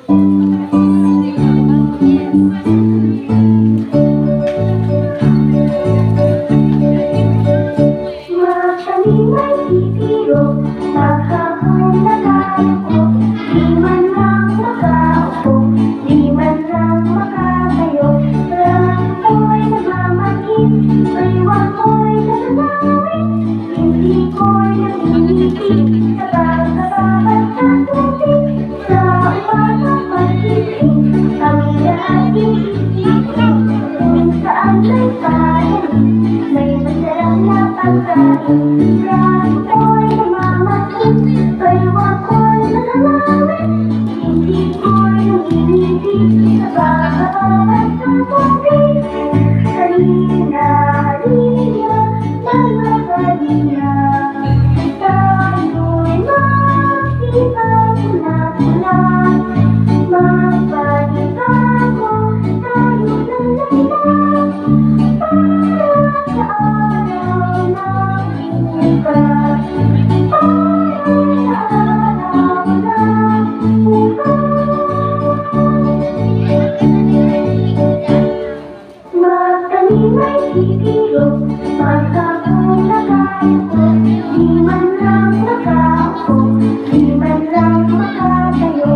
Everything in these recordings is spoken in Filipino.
Magtanim ay titiro, maghahanda tayo. Di man lang makaupo, di man lang makatayo. Ako'y nagmamangkin, baliwag ko'y natatawid. Hindi ko'y nangingiti, kapag sa tubig. Sa umaga pag-ibig, kami lahat iisipin. Kung saan may bayan, may masarap na pagkain. Ako'y nagmamangkin, baliwag ko'y natatawid. Hindi ko'y nangingiti, kapag sa tubig. Halina, halina, nagmamahalina. Tayo'y magsipagmulat-mulat. Magpanibago tayo ng landas. Para sa araw ng bukas. Para sa araw ng Magtanim ay titiro, maghahanda tayo. Di man lang makaupo, di man lang makatayo.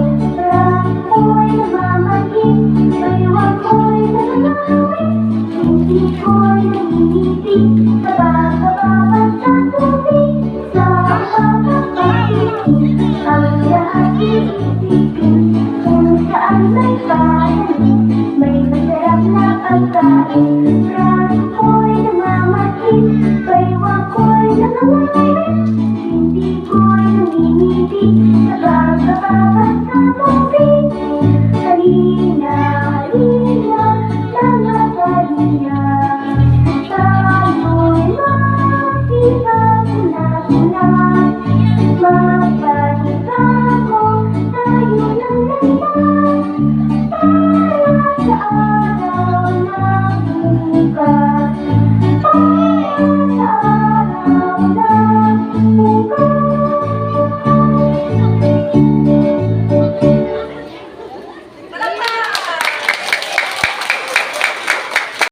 Ako'y nagmamangkin, baliwag ko'y natatawid. Hindi ko'y nangingiti, kapag bababa sa tubig. Sa umaga pag-ibig, kami lahat iisipin. Kung saan may bayan, may masarap na pagkain.